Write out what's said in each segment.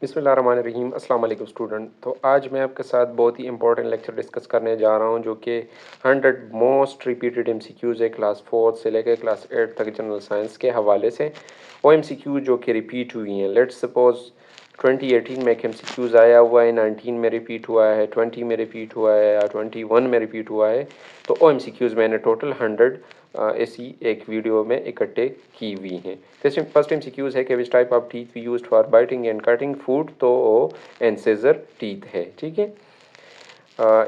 बिस्मिल्लाहिर्रहमानिर्रहीम। अस्सलाम वालेकुम स्टूडेंट। तो आज मैं आपके साथ बहुत ही इंपॉर्टेंट लेक्चर डिस्कस करने जा रहा हूं जो कि 100 मोस्ट रिपीटेड एमसीक्यूज़ है क्लास 4 से लेकर क्लास 8 तक जनरल साइंस के हवाले से। वो एमसीक्यू जो कि रिपीट हुई हैं। लेट्स सपोज 2018 में एक एमसीक्यूज़ आया हुआ है, 19 में रिपीट हुआ है, 20 में रिपीट हुआ है या 21 में रिपीट हुआ है। तो वो एमसीक्यूज़ मैंने टोटल 100 ऐसी एक वीडियो में इकट्ठे की हुई हैं। जैसे फर्स्ट एमसीक्यूज़ है कि which type of teeth we used for biting and cutting food, तो इंसिजर टीथ है। ठीक है।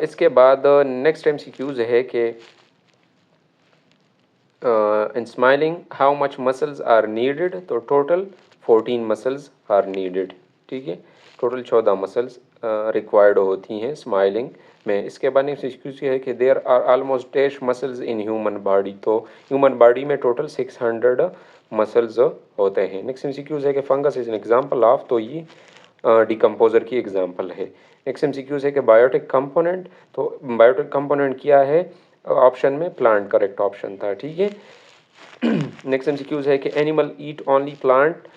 इसके बाद नेक्स्ट एमसीक्यूज़ है कि in smiling how much muscles are needed, तो टोटल 14 मसल्स आर नीडेड। ठीक है, टोटल 14 मसल्स रिक्वायर्ड होती हैं स्माइलिंग में। इसके बाद नेक्स्ट एमसीक्यूज़ है कि there are almost 10 muscles in human body, तो ह्यूमन बॉडी में टोटल 600 मसल्स होते हैं। नेक्स्ट एमसीक्यूज़ है कि fungus is an example of, तो ये डिकम्पोज़र की एग्जांपल है। नेक्स्ट एमसीक्यूज़ है कि बायोटिक कंपोनेंट, तो बायोटिक कंपोनेंट क्या है, ऑप्शन में प्लांट करेक्ट ऑप्शन था। ठीक है। नेक्स्ट एमसीक्यूज़ है कि एनिमल ईट ओनली प्लांट,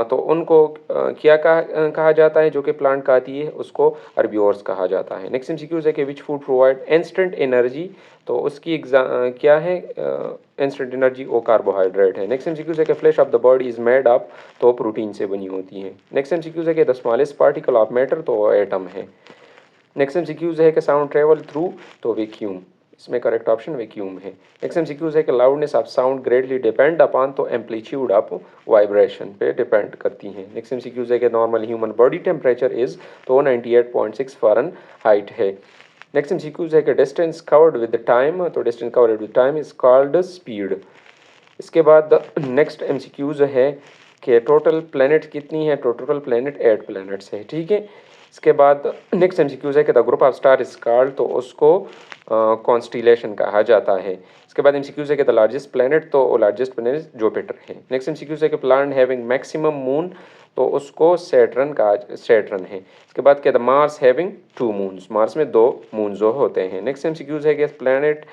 तो उनको क्या कहा जाता है जो कि प्लांट खाती है, उसको हर्बिवोर्स कहा जाता है। नेक्स्ट एमसीक्यूज़ है कि which food provide instant energy, तो उसकी क्या है इंस्टेंट एनर्जी, वो कार्बोहाइड्रेट है। नेक्स्ट एमसीक्यूज़ है कि flash of the body is made up, तो प्रोटीन से बनी होती है। नेक्स्ट एमसीक्यूज़ है कि the smallest particle of matter, तो वो एटम है। नेक्स्ट एमसीक्यूज़ है कि साउंड ट्रेवल थ्रू, तो वैक्यूम, इसमें करेक्ट ऑप्शन वैक्यूम है। नेक्स्ट एमसीक्यूज़ है कि loudness of sound greatly depend upon, तो एम्पलीट्यूड ऑफ वाइब्रेशन पे डिपेंड करती हैं। नेक्स्ट एमसीक्यूज़ है कि normal human body temperature is, तो 98.6 फ़ारेनहाइट है। नेक्स्ट एमसीक्यूज़ है कि डिस्टेंस कवर्ड विद टाइम, तो distance covered with time is called speed. इसके बाद नेक्स्ट एमसीक्यूज़ है कि टोटल प्लैनेट कितनी है, तो टोटल प्लैनेट 8 प्लैनेट्स है। ठीक है। इसके बाद नेक्स्ट एमसीक्यूज़ है कि the group of star is called, तो उसको कॉन्स्टिलेशन कहा जाता है। इसके बाद एमसीक्यूज़ है कि द लार्जेस्ट प्लैनेट, तो लार्जेस्ट प्लैनेट जुपिटर है। नेक्स्ट एमसीक्यूज़ है कि प्लांट हैविंग मैक्सिमम मून, तो उसको सैटर्न है। इसके बाद क्या, the Mars having 2 moons, Mars में 2 मून्स होते हैं। नेक्स्ट एमसीक्यूज़ है कि planet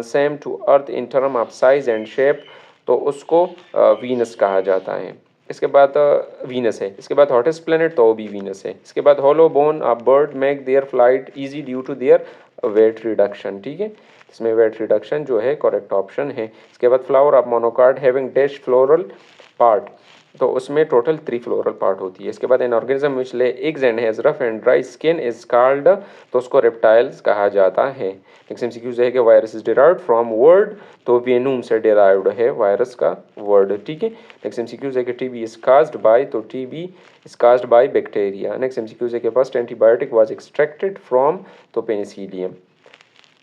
same to earth in term of size and shape, तो उसको वीनस कहा जाता है। इसके बाद वीनस है। इसके बाद हॉटेस्ट प्लैनेट, तो भी वीनस है। इसके बाद hollow bone of bird make their flight easy due to their weight reduction. ठीक है, इसमें वेट रिडक्शन जो है करेक्ट ऑप्शन है। इसके बाद flower of monocot having dash floral part, तो उसमें टोटल 3 फ्लोरल पार्ट होती है। इसके बाद an organism which lay eggs and has rough and dry skin is called, तो उसको रेप्टाइल्स कहा जाता है। नेक्स्ट एमसीक्यूज़ है कि virus is derived from word, तो वेनूम से डिराइव्ड है वायरस का वर्ड। ठीक है। नेक्स्ट एमसीक्यूज़ है कि टीबी इज काज्ड बाय, तो TB is caused by bacteria. Next MCQs है कि first antibiotic was extracted from, तो पेनिसिलियम।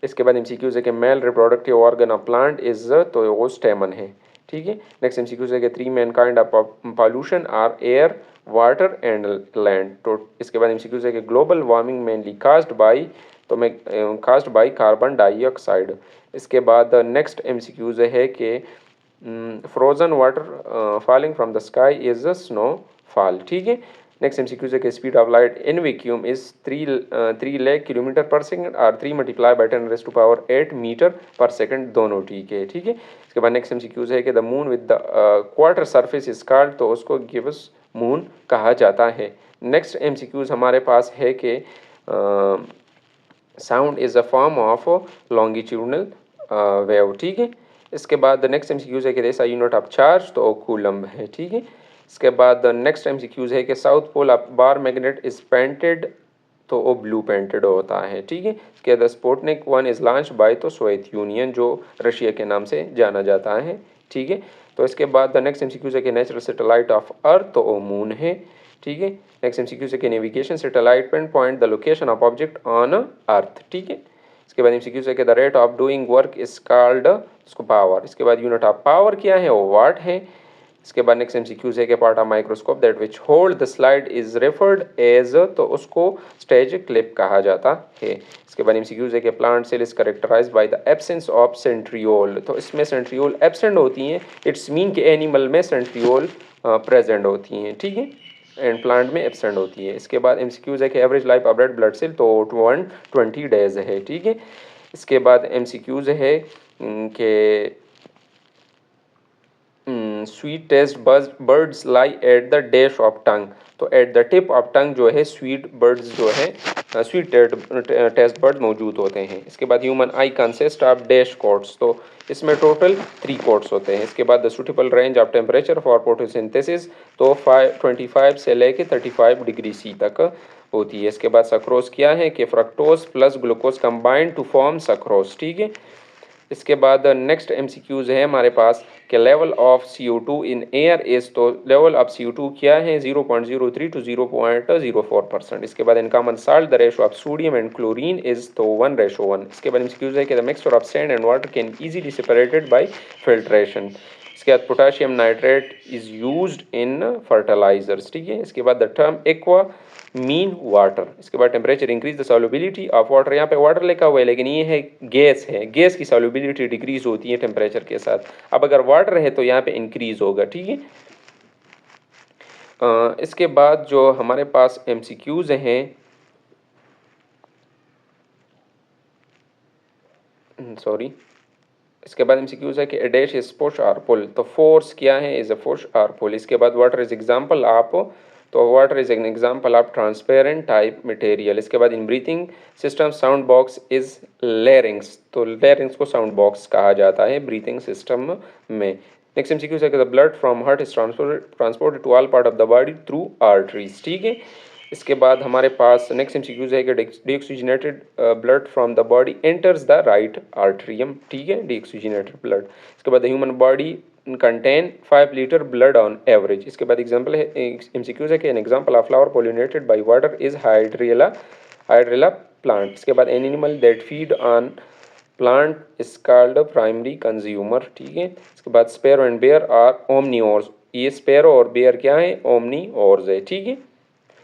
इसके बाद एमसीक्यूज़ है कि male reproductive organ of plant is, तो वो स्टेमन है। ठीक है। नेक्स्ट एमसीक्यूज़ है कि 3 main kind of pollution are air, water and land, तो इसके बाद एमसीक्यूज़ है कि global warming mainly caused by, तो मैं काज्ड बाई कार्बन डाइऑक्साइड। इसके बाद नेक्स्ट एमसीक्यूज़ है कि frozen water falling from the sky is a snowfall. ठीक है। नेक्स्ट एमसीक्यूज़ है कि speed of light in vacuum is 3 lakh kilometre पर सेकंड और 3 मल्टीप्लाई बाई 10⁻⁸ मीटर पर सेकंड, दोनों ठीक है। ठीक है। इसके बाद नेक्स्ट एमसीक्यूज़ है कि the moon with the quarter surface is called, तो उसको गिब्स मून कहा जाता है। नेक्स्ट एमसीक्यूज़ हमारे पास है कि sound is a form of longitudinal wave. ठीक है। इसके बाद नेक्स्ट एमसीक्यूज़ है कि ऐसा यूनिट ऑफ चार्ज, तो कूलम्ब है। ठीक है। इसके बाद नेक्स्ट एमसीक्यूज़ है कि south pole of bar magnet is painted, तो वो ब्लू पेंटेड होता है। ठीक है। इसके बाद स्पुतनिक 1 इज लॉन्च बाय, तो सोवियत यूनियन जो रशिया के नाम से जाना जाता है। ठीक है। तो इसके बाद द नेक्स्ट एमसीक्यूज़ है कि नेचुरल सैटेलाइट ऑफ अर्थ, तो वो मून है। ठीक है। नेक्स्ट एमसीक्यूज़ है कि navigation satellite pain point the location of object on earth. ठीक है। इसके बाद एमसीक्यूज़ है कि the rate of doing work is called, उसको पावर। इसके बाद यूनिट ऑफ पावर क्या है, वो वाट है। इसके बाद नेक्स्ट एमसीक्यूज़ है कि part of microscope that which hold the slide is referred as, तो उसको स्टेज क्लिप कहा जाता है। इसके बाद एमसीक्यूज़ है कि plant cell is characterized by the absence of centriole, तो इसमें सेंट्रियोल एब्सेंट होती हैं। इट्स मीन कि एनिमल में सेंट्रियोल प्रेजेंट होती हैं। ठीक है। एंड प्लांट में एब्सेंट होती है। इसके बाद एमसीक्यूज़ है कि average life of red blood cell, तो 120 डेज है। ठीक है। इसके बाद एमसीक्यूज़ है कि sweet taste buds lie at the dash of tongue, तो at the tip of tongue जो है स्वीट बर्ड्स जो है स्वीट टेस्ट बर्ड मौजूद होते हैं। इसके बाद human I consist of dash quotes, तो इसमें टोटल 3 कोट्स होते हैं। इसके बाद the suitable range of temperature for photosynthesis, तो 25 से लेके 35 डिग्री सी तक होती है। इसके बाद सक्रोज क्या है कि fructose plus glucose combined to form sucrose, ठीक है। इसके बाद नेक्स्ट एमसीक्यूज है हमारे पास कि level of CO2 in air is, तो लेवल ऑफ CO2 क्या है 0.03 टू 0.04%। इसके बाद in common salt the ratio of sodium and chlorine is, तो 1:1। इसके बाद एमसीक्यूज है कि the mixture of sand and water can easily separated by filtration. इसके बाद potassium nitrate is used in fertilizers, ठीक है। इसके बाद the term aqua mean water. इसके बाद temperature increase the solubility of water, यहाँ पे वाटर लिखा हुआ है लेकिन ये है गैस है, गैस की सॉल्युबिलिटी डिक्रीज होती है टेम्परेचर के साथ। अब अगर वाटर है तो यहाँ पे इंक्रीज होगा, ठीक है। इसके बाद जो हमारे पास एमसीक्यूज हैं, सॉरी, इसके बाद एमसीक्यूज है कि डैश इज पुश और पुल, तो फोर्स क्या है इज अ पुश और पुल। इसके बाद वाटर इज एग्जांपल ऑफ, तो water is an example of transparent type material. इसके बाद in breathing system sound box is larynx, तो लैरिंग्स को साउंड बॉक्स कहा जाता है ब्रीथिंग सिस्टम में। नेक्स्ट एमसीक्यू है कि the blood from heart is transported to all part of the body through arteries, ठीक है। इसके बाद हमारे पास नेक्स्ट एमसीक्यूज है कि deoxygenated blood from the body enters the right atrium, ठीक है, डीऑक्सीजनेटेड ब्लड। इसके बाद human body contain 5 litre blood on average. इसके बाद एग्जांपल है एमसीक्यूज है कि N example of flower pollinated by water is hydrilla plant. इसके बाद an animal that feed on plant is called primary consumer, ठीक है। इसके बाद स्पैरो एंड बेयर आर ओमनिओर्स, ये स्पैरो और बेयर क्या है ओमनिओर्स है, ठीक है।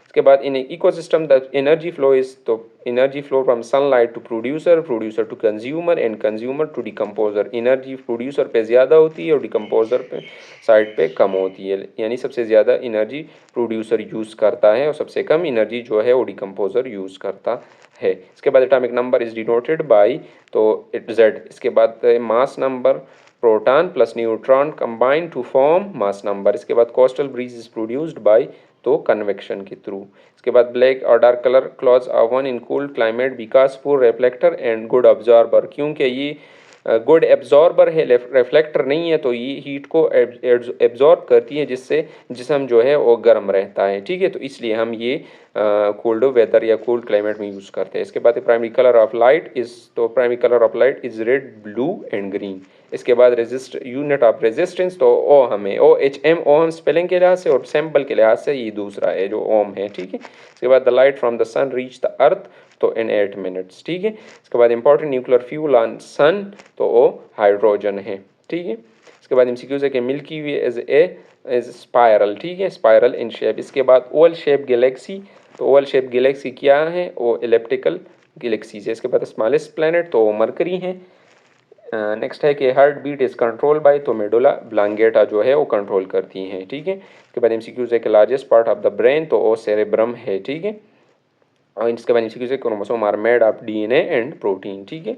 इसके बाद in ecosystem the energy flow is, तो energy flow from sunlight to producer, producer to consumer and consumer to decomposer. Energy producer पे ज़्यादा होती है और डिकम्पोजर पे साइड पे कम होती है, यानी सबसे ज़्यादा एनर्जी प्रोड्यूसर यूज़ करता है और सबसे कम एनर्जी जो है वो डिकम्पोजर यूज़ करता है। इसके बाद atomic number is denoted by, तो Z। इसके बाद mass number proton plus neutron combine to form mass number. इसके बाद coastal breeze is produced by, तो कन्वेक्शन के थ्रू। इसके बाद ब्लैक और dark colour clothes are worn in cold climate because poor reflector and good absorber, क्योंकि ये good absorber है, रिफ्लेक्टर नहीं है, तो ये हीट को एब्जॉर्ब करती है जिससे जिस्म जो है वो गर्म रहता है, ठीक है। तो इसलिए हम ये कोल्ड वेदर या कोल्ड क्लाइमेट में यूज़ करते हैं। इसके बाद primary colour of light is, तो primary colour of light is red, blue and green. इसके बाद रेजिस्ट यूनिट ऑफ रेजिस्टेंस, तो ओ हमें OHM ओम स्पेलिंग के लिहाज से और सैम्पल के लिहाज से ये दूसरा है जो ओम है, ठीक है। इसके बाद the light from the sun reach the earth, तो इन 8 मिनट्स, ठीक है। इसके बाद important nuclear fuel on sun, तो वो हाइड्रोजन है, ठीक है। इसके बाद एमसीक्यूज है कि मिल्की वे इज स्पायरल, ठीक है, स्पायरल इन शेप। इसके बाद ओवल शेप गैलेक्सी, तो ओवल शेप गैलेक्सी क्या है वो एलिप्टिकल गैलेक्सी है। इसके बाद स्मॉलेस्ट प्लैनेट, तो वो मरकरी है। नेक्स्ट है कि heart beat is control by, तो मेडुला ब्लांगेटा जो है वो कंट्रोल करती हैं, ठीक है। इसके बाद एमसीक्यूज है कि largest part of the brain, तो वो सेरेब्रम है, ठीक है। और इसके बाद एमसीक्यूज है chromosome are made of DNA and protein, ठीक है।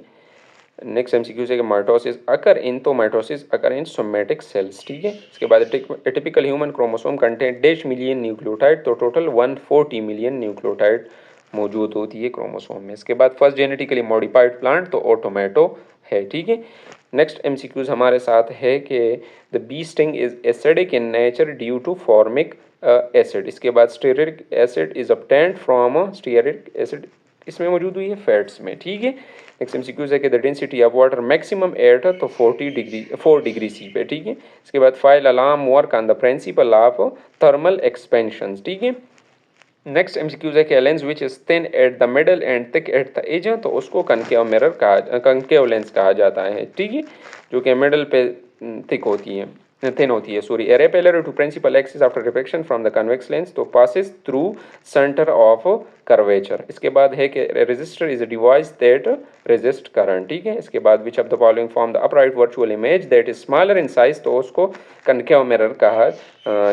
नेक्स्ट एमसीक्यूज है कि माइटोसिस अकर इन, तो mitosis occur in somatic cells, ठीक है। इसके बाद typical human chromosome contain 1.5 million nucleotide, तो टोटल 140 मिलियन न्यूक्लियोटाइड मौजूद होती है क्रोमोसोम में। इसके बाद फर्स्ट जेनेटिकली मॉडिफाइड प्लांट, तो टोमेटो है, ठीक है। नेक्स्ट एमसीक्यूज हमारे साथ है कि the bee sting is acidic in nature due to formic acid. इसके बाद stearic acid is obtained from, stearic acid इसमें मौजूद हुई है फैट्स में, ठीक है। नेक्स्ट एमसीक्यूज है कि the density of water maximum at, तो 4 डिग्री सी पे, ठीक है। इसके बाद fire alarm work on the principle of thermal expansion, ठीक है। नेक्स्ट एमसीक्यूज है कि lens which is thin at the middle and thick at the edge, तो उसको कनकेव मिरर कहा, कनकेव लेंस कहा जाता है, ठीक है, जो कि मिडल पे थिक होती है, थिन होती है, sorry. A ray parallel to principal axis after reflection from the convex lens, तो passes through centre of curvature. इसके बाद है कि resistor is a device that resist current, ठीक है। इसके बाद which of the following form the upright virtual image that is smaller in size, तो उसको कनकेव मिरर कहा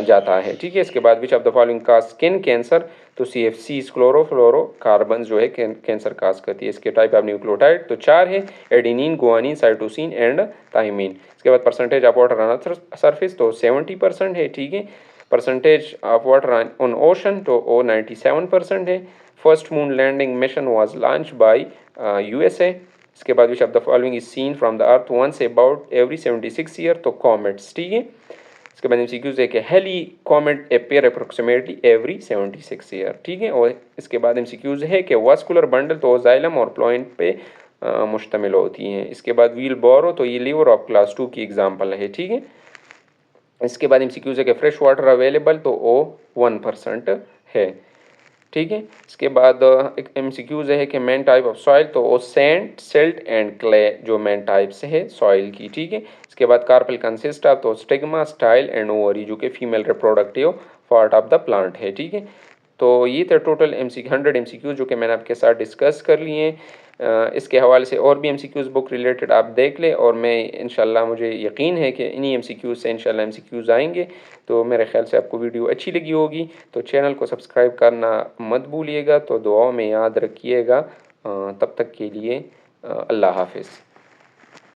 जाता है, ठीक है। इसके बाद विच ऑफ द फॉलोइंग का स्किन कैंसर, तो CFCs क्लोरोफ्लोरोकार्बन जो है कैंसर काज करती है। इसके टाइप ऑफ न्यूक्लियोटाइड तो 4 है, adenine, guanine, cytosine and thymine. इसके बाद percentage of water on surface तो 70% है, ठीक है। Percentage of water on ocean तो ओ 97% है। First moon landing mission was launch by USA। इसके बाद which of the following is seen from the earth once about every 76 year तो कॉमेट्स, ठीक है। इसके बाद एमसीक्यूज है कि Halley comet appear approximately every 76 year, ठीक है। और इसके बाद एमसीक्यूज है कि वास्कुलर बंडल तो जाइलम और प्लोइन पे मुश्तमिल होती हैं। इसके बाद व्हील बोरो तो ये लीवर ऑफ क्लास 2 की एग्जांपल है, ठीक है। इसके बाद एमसीक्यूज है कि फ्रेश वाटर अवेलेबल तो ओ 1% है, ठीक है। इसके बाद एक एमसीक्यूज है कि मेन टाइप ऑफ सॉइल तो वो सैंड, सिल्ट एंड क्ले जो मेन टाइप से है सॉइल की, ठीक है। इसके बाद कार्पेल कंसिस्ट ऑफ तो स्टिग्मा, स्टाइल एंड ओवरी जो कि female reproductive part of the plant है, ठीक है। तो ये थे टोटल 100 MCQ जो कि मैंने आपके साथ डिस्कस कर लिए हैं। इसके हवाले से और भी MCQs बुक रिलेटेड आप देख लें, और मैं इंशाल्लाह मुझे यकीन है कि इन्हीं MCQs से इंशाल्लाह MCQs आएंगे। तो मेरे ख्याल से आपको वीडियो अच्छी लगी होगी, तो चैनल को सब्सक्राइब करना मत भूलिएगा। तो दुआओं में याद रखिएगा। तब तक के लिए अल्लाह हाफिज़।